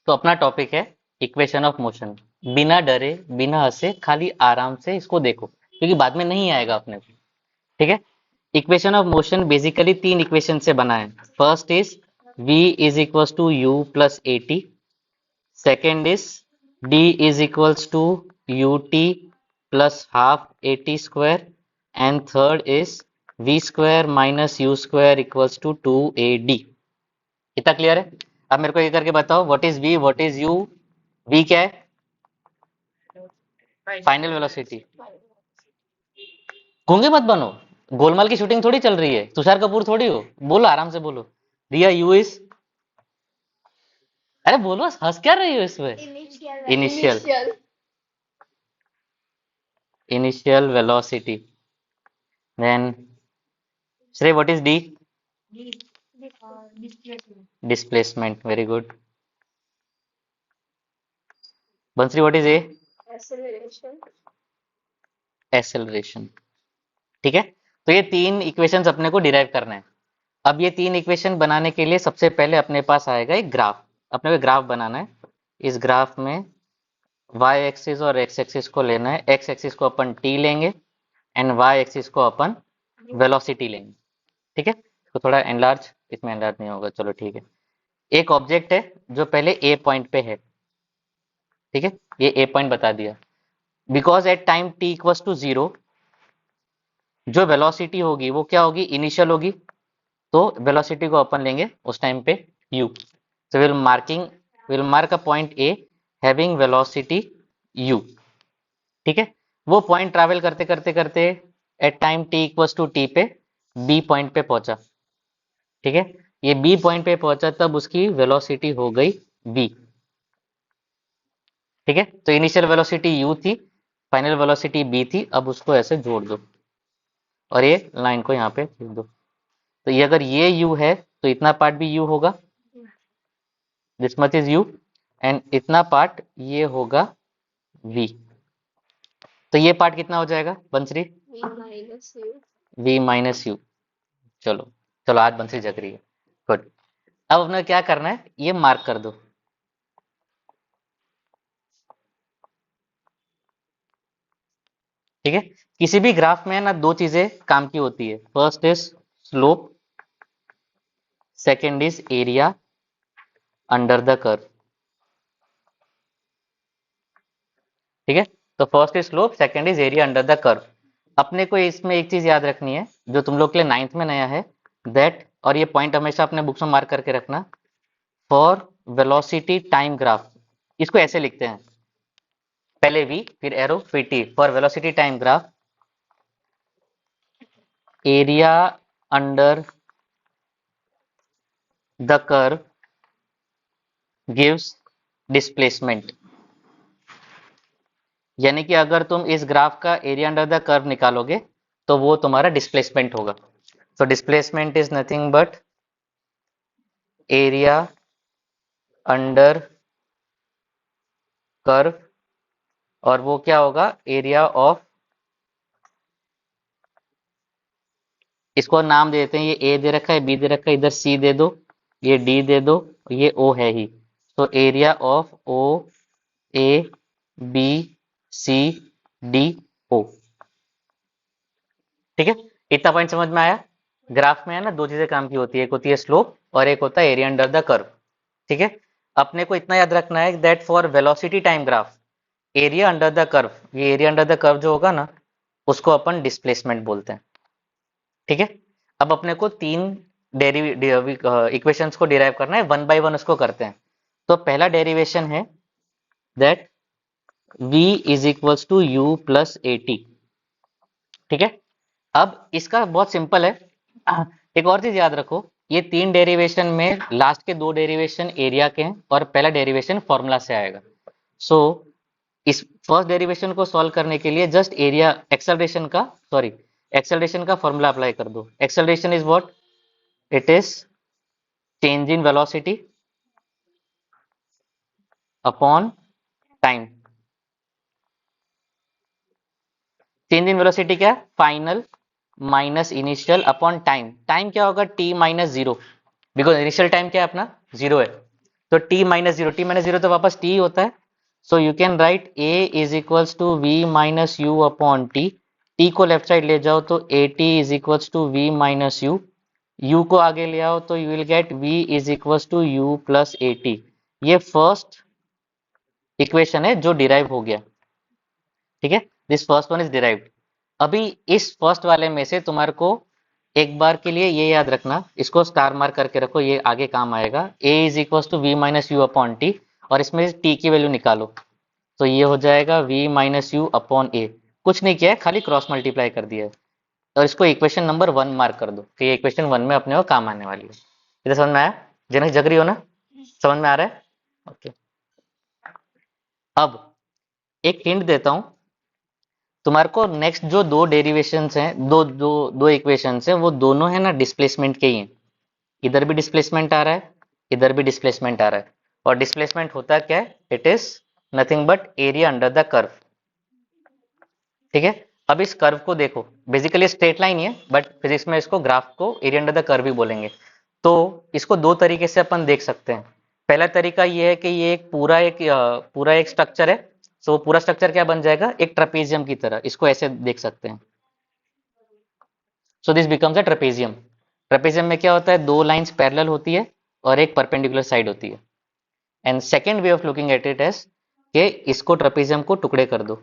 तो अपना टॉपिक है इक्वेशन ऑफ मोशन। बिना डरे बिना हंसे खाली आराम से इसको देखो, क्योंकि बाद में नहीं आएगा अपने को। ठीक है। इक्वेशन ऑफ मोशन बेसिकली तीन इक्वेशन से बना है। First is v is equals to u plus a t. Second is d is equals to ut plus half a t square. And third is v square minus u square equals to 2ad। इतना clear है? अब मेरे को ये करके बताओ, what is v, what is u। v क्या है? Final velocity. गूंगे मत बनो, गोलमाल की शूटिंग थोड़ी चल रही है, तुषार कपूर थोड़ी हो। बोलो, आराम से बोलो। रिया, यू इज, अरे बोलो, हंस क्या रही हो इसमें? Initial initial velocity. देन श्रेय, what is D? Displacement. Very good. Bansari, what is a? Acceleration. ठीक है। तो ये तीन इक्वेशंस अपने को डिराइव करना है। अब ये तीन इक्वेशन बनाने के लिए सबसे पहले अपने पास आएगा एक ग्राफ। अपने को ग्राफ बनाना है। इस ग्राफ में वाई एक्सिस और एक्स एक्सिस को लेना है। एक्स एक्सिस को अपन टी लेंगे एंड वाई एक्सिस को अपन वेलोसिटी लेंगे। ठीक है। तो थोड़ा एनलार्ज, इसमें एनलार्ज नहीं होगा, चलो ठीक है। एक ऑब्जेक्ट है जो पहले ए पॉइंट पे है। ठीक है, ये ए पॉइंट बता दिया। Because at time t equals to zero जो वेलोसिटी होगी वो क्या होगी? इनिशियल होगी। तो वेलोसिटी को अपन लेंगे उस टाइम पे u। so will mark a point a having velocity u। ठीक है। वो पॉइंट ट्रैवल करते करते करते at time t equals to t पे b पॉइंट पे पहुंचा। ठीक है। ये b पॉइंट पे पहुंचा तब उसकी वेलोसिटी हो गई v। ठीक है। तो इनिशियल वेलोसिटी u थी, फाइनल वेलोसिटी b थी। अब उसको ऐसे जोड़ दो और ये लाइन को यहाँ पे लिख दो। तो ये अगर ये u है तो इतना पार्ट भी u होगा, this much is u। And इतना पार्ट ये होगा v। तो ये पार्ट कितना हो जाएगा बंसरी? v minus you. चलो चलो, आज बंसरी जग रही है। गुड। अब अपने क्या करना है, ये मार्क कर दो। ठीक है। किसी भी ग्राफ में ना दो चीजें काम की होती है। First is slope, second is area under the curve. ठीक है। तो first is slope, second is area under the curve. अपने को इसमें एक चीज याद रखनी है जो तुम लोग के लिए नाइन्थ में नया है, दैट, और ये पॉइंट हमेशा अपने बुक्स में मार्क करके रखना, फॉर वेलोसिटी टाइम ग्राफ। इसको ऐसे लिखते हैं, पहले v फिर एरो फिर t। For velocity time graph area under the curve gives displacement. यानी कि अगर तुम इस ग्राफ का एरिया अंडर द कर्व निकालोगे तो वो तुम्हारा डिस्प्लेसमेंट होगा। तो displacement is nothing but area under curve, और वो क्या होगा? एरिया ऑफ, इसको नाम दे देते हैं, ये ए दे रखा है, बी दे रखा है, इधर सी दे दो, ये डी दे दो, ये ओ है ही। तो area of O A B C D O. ठीक है। इतना पॉइंट समझ में आया? ग्राफ में है ना दो चीजें काम की होती है, एक होती है स्लोप और एक होता है एरिया अंडर द कर्व। ठीक है। अपने को इतना याद रखना है that for velocity time graph area under the curve, ये एरिया अंडर द कर्व जो होगा ना उसको अपन डिस्प्लेसमेंट बोलते हैं। ठीक है। अब अपने को तीन इक्वेशंस को डिराइव करना है, वन बाय वन उसको करते हैं। तो पहला डेरिवेशन है that v is equals to u plus a t. ठीक है। अब इसका बहुत सिंपल है। एक और चीज याद रखो, ये तीन डेरिवेशन में लास्ट के दो डेरिवेशन एरिया के हैं और पहला डेरिवेशन फॉर्मूला से आएगा। सो इस फर्स्ट डेरिवेशन को सॉल्व करने के लिए जस्ट एरिया एक्सेलरेशन का फॉर्मूला अप्लाई कर दो। Acceleration is what? It is change in velocity upon time. Change in velocity क्या है? Final minus initial upon time. Time क्या होगा? t minus zero, because initial time क्या है अपना? जीरो है। तो t-0 तो वापस t होता है। So you can write a is equals to v minus u upon t. t को लेफ्ट साइड ले जाओ तो at is equals to v minus u. u को आगे ले आओ तो you will get v is equals to u plus at। ये फर्स्ट इक्वेशन है जो डिराइव हो गया, ठीक है। This first one is derived. अभी इस फर्स्ट वाले में से तुम्हारे को एक बार के लिए ये याद रखना, इसको स्टार मार्क करके रखो, ये आगे काम आएगा। a is equal to v minus u upon t, और इसमें t की वैल्यू निकालो तो ये हो जाएगा v माइनस यू अपॉन ए। कुछ नहीं किया है, खाली क्रॉस मल्टीप्लाई कर दिया है। और इसको इक्वेशन नंबर 1 मार्क कर दो कि ये इक्वेशन 1 में अपने को काम आने वाली है। इधर समझ में आया? जनक जग रही हो ना? समझ में आ रहा है? ओके। अब एक हिंट देता हूं तुम्हारे को, नेक्स्ट जो दो डेरिवेशंस हैं, दो दो दो इक्वेशंस हैं, वो दोनों है ना डिस्प्लेसमेंट के ही हैं। इधर भी डिस्प्लेसमेंट आ रहा है, इधर भी डिस्प्लेसमेंट आ रहा है। और डिस्प्लेसमेंट होता क्या है? It is nothing but area under the curve, ठीक है। अब इस कर्व को देखो, बेसिकली स्ट्रेट लाइन ही है, बट फिजिक्स में इसको ग्राफ को एरिया अंडर द कर्व ही बोलेंगे। तो इसको दो तरीके से अपन देख सकते हैं। पहला तरीका ये है कि ये एक पूरा एक स्ट्रक्चर है। सो पूरा स्ट्रक्चर क्या बन जाएगा? एक ट्रेपेजियम की तरह, इसको ऐसे देख सकते हैं। So this becomes a trapezium. Trapezium में क्या होता है? दो लाइंस पैरेलल होती है और एक परपेंडिकुलर साइड होती है। And second way of looking at it is कि इसको ट्रेपेजियम को टुकड़े कर दो,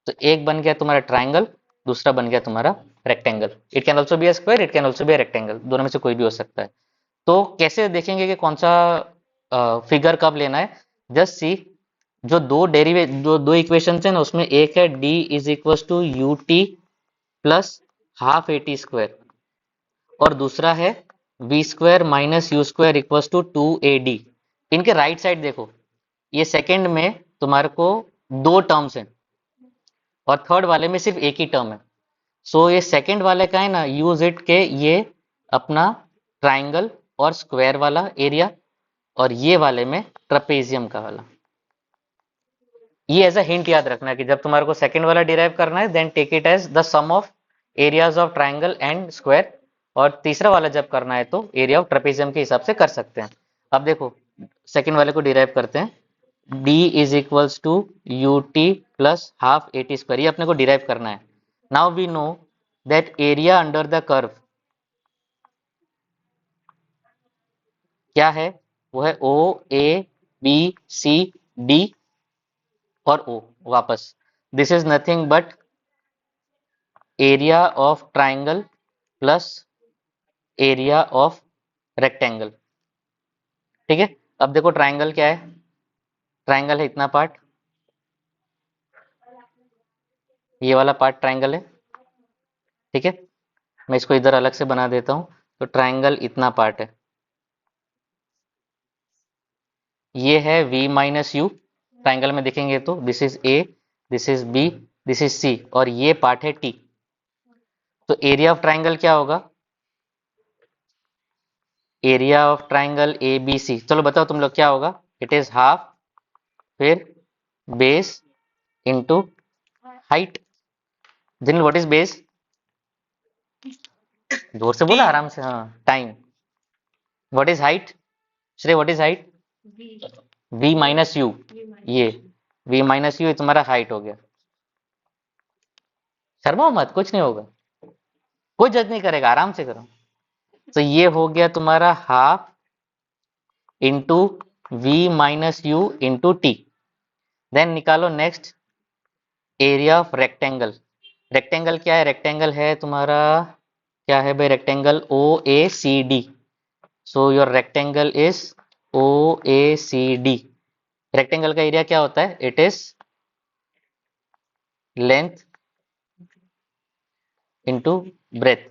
तो एक बन गया तुम्हारा ट्राइंगल, दूसरा बन गया तुम्हारा rectangle. It can also be a square, it can also be a rectangle, दोनों में से कोई भी हो सकता है। तो कैसे देखेंगे कि कौन सा फिगर कब लेना है? जस्ट सी, जो दो इक्वेशन है ना, उसमें एक है d is equal to u t plus half a t square, और दूसरा है v square minus u square equal to 2ad। इनके राइट साइड देखो, ये सेकंड में तुम्हारे को दो टर्म्स हैं और थर्ड वाले में सिर्फ एक ही टर्म है। सो ये सेकंड वाले का है ना, यूज इट के ये अपना ट्राइंगल और स्क्वायर वाला एरिया, और ये वाले में ट्रपेजियम का वाला। ये एज अ हिंट याद रखना कि जब तुम्हारे को सेकंड वाला डिराइव करना है, then take it as the sum of areas of triangle and square, और तीसरा वाला जब करना है तो एरिया ऑफ ट्रपेजियम के हिसाब से कर सकते हैं। अब देखो सेकंड वाले को डिराइव करते हैं। d is equals to u t plus half a t square, ये अपने को डिराइव करना है। Now we know that area under the curve क्या है? वो है ओ ए बी सी डी और ओ वापस। This is nothing but area of triangle plus area of rectangle, ठीक है। अब देखो ट्राइंगल क्या है? ट्राइंगल है इतना पार्ट, ये वाला पार्ट ट्राइंगल है, ठीक है। मैं इसको इधर अलग से बना देता हूं। तो ट्राइंगल इतना पार्ट है, ये है v माइनस यू, ट्राइंगल में देखेंगे तो this is A, this is B, this is C, और ये पार्ट है t। तो एरिया ऑफ ट्राइंगल क्या होगा? Area of triangle A B C, चलो बताओ तुम लोग क्या होगा? इट इज हाफ, फिर बेस इंटू हाइट। जिन व्हाट इज बेस? जोर से बोला, आराम से, हाँ, time. What is height? Shrey what is height? v minus u, ये v माइनस यू तुम्हारा हाइट हो गया। शर्माओ मत, कुछ नहीं होगा, कोई जज नहीं करेगा, आराम से करो। तो ये हो गया तुम्हारा half into v minus u into t. Then निकालो next area of rectangle. Rectangle क्या है? रेक्टेंगल है तुम्हारा, क्या है भाई? Rectangle O A C D. So your rectangle is O A C D. Rectangle का एरिया क्या होता है? It is length into breadth,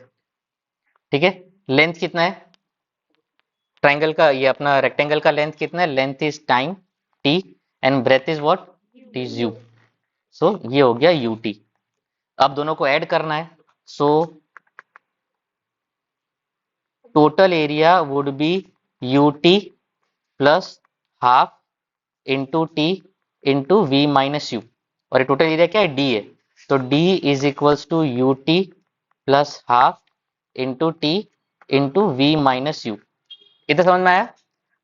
ठीक है। लेंथ कितना है ट्राइंगल का? ये अपना रेक्टेंगल का लेंथ कितना है? Length is time t, and breadth is what? T is u. So ये हो गया यू टी। अब दोनों को ऐड करना है। So total area would be u t plus half into t into v minus u, और टोटल एरिया क्या है? डी है। तो d is equals to u t plus half into t into v minus u. इतना समझ में आया?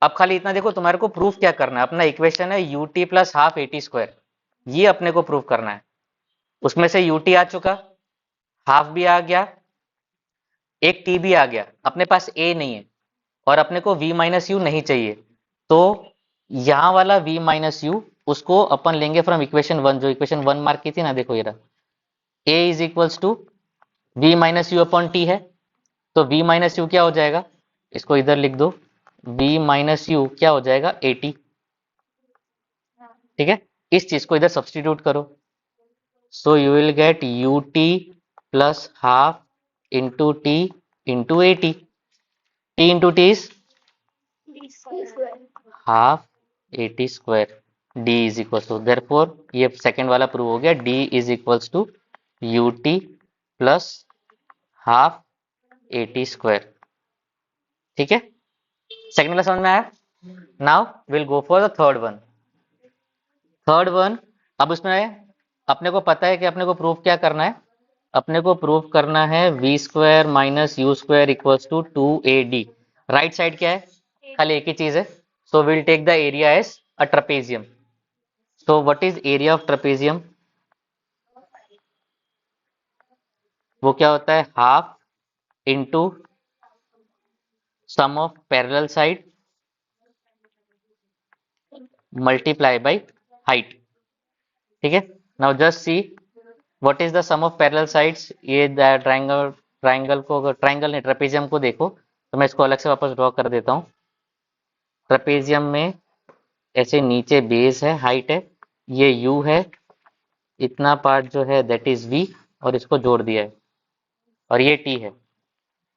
अब खाली इतना देखो, तुम्हारे को प्रूफ क्या करना है, अपना इक्वेशन है ut plus half eighty square, ये अपने को प्रूफ करना है। उसमें से ut आ चुका, हाफ भी आ गया, एक t भी आ गया, अपने पास a नहीं है और अपने को v माइनस यू नहीं चाहिए, तो यहाँ वाला v माइनस यू उसको अपन लेंगे फ्रॉम इक्वेशन 1, जो इक्वेशन 1 मार्क की थी ना, देखो ये रहा, a is equals to v minus u upon t है, तो v माइनस यू क्या हो जाएगा, इसको इधर लिख दो, v माइनस यू क्या हो जाएगा 80, ठीक है। इस चीज को इधर सब्सटीट्यूट करो, so you will get ut plus half into t into 80, t into t is half 80 square, d is equal to, therefore ये सेकंड वाला प्रूव हो गया, d is equals to ut plus half 80 square, ठीक है। Second वाला समझ में आया। Now will go for the third one. Third one, अब उसमें अपने को पता है कि अपने को प्रूफ क्या करना है, अपने को प्रूफ करना है v square minus u square equals to 2ad। Right side क्या है, खाली एक ही चीज है, so will take the area as a trapezium. So what is area of trapezium, वो क्या होता है, half into sum of parallel side multiply by height, ठीक है। Now just see what is the sum of parallel sides, ये triangle, triangle को, अगर triangle नहीं ट्रेपेजियम को देखो, तो मैं इसको अलग से वापस ड्रॉ कर देता हूँ। ट्रेपेजियम में ऐसे नीचे बेस है, हाइट है, ये यू है, इतना पार्ट जो है दैट इज वी, और इसको जोड़ दिया है, और ये टी है।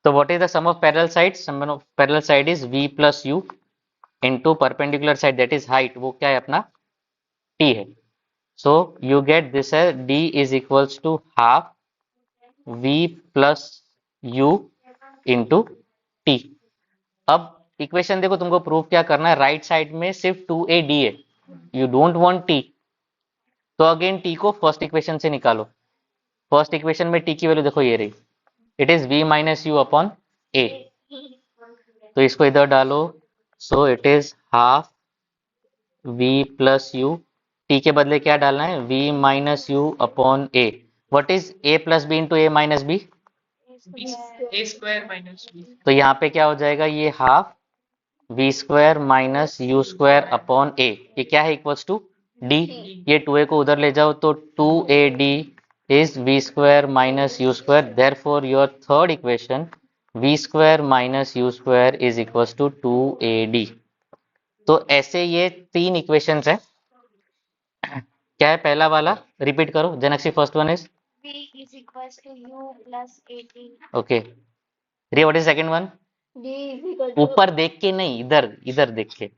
तो what is the sum of parallel sides, sum of parallel side is v plus u into perpendicular side that is height, वो क्या है अपना टी है। सो यू गेट दिस है d is equals to half v plus u into t. अब equation देखो, तुमको proof क्या करना है, राइट साइड में सिर्फ 2ad है, यू डोंट वांट t, तो अगेन t को फर्स्ट इक्वेशन से निकालो। फर्स्ट इक्वेशन में t की वैल्यू देखो ये रही, it is v minus u upon a, तो इसको इधर डालो, so it is half v plus u, t के बदले क्या डालना है, v minus u upon a। What is a plus b into a minus b, a square minus b. तो यहाँ पे क्या हो जाएगा, ये half v square minus u square upon a, ये क्या है इक्वल्स टू d, ये 2a को उधर ले जाओ तो 2ad is v square minus u square, therefore your third equation v square minus u square is equals to 2ad। तो ऐसे ये तीन इक्वेशंस है। क्या है पहला वाला, रिपीट करो Janakshi, first one is V is equals to U plus 18. Okay, Riya what is second one, D is equal to ऊपर देख के नहीं, इधर इधर देख के,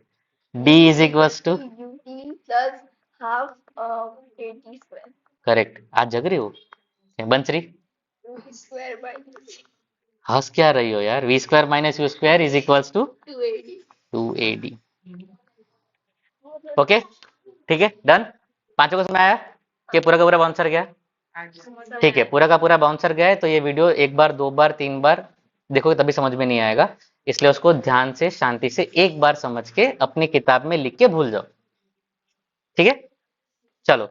d is equals to, UT plus half of 80 square. Correct, आज जग रही हो बंसरी, Square by हंस क्या रही हो यार, v square minus u square is equals to 280. 2ad। Okay, ठीक है, डन। पांचों को समझ आया कि पूरा का पूरा बाउंसर गया, ठीक है, पूरा का पूरा बाउंसर गया है। तो ये वीडियो एक बार, दो बार, तीन बार देखोगे तभी समझ में नहीं आएगा, इसलिए उसको ध्यान से, शांति से एक बार समझ के अपनी किताब में लिख के भूल जाओ, ठीक है। चलो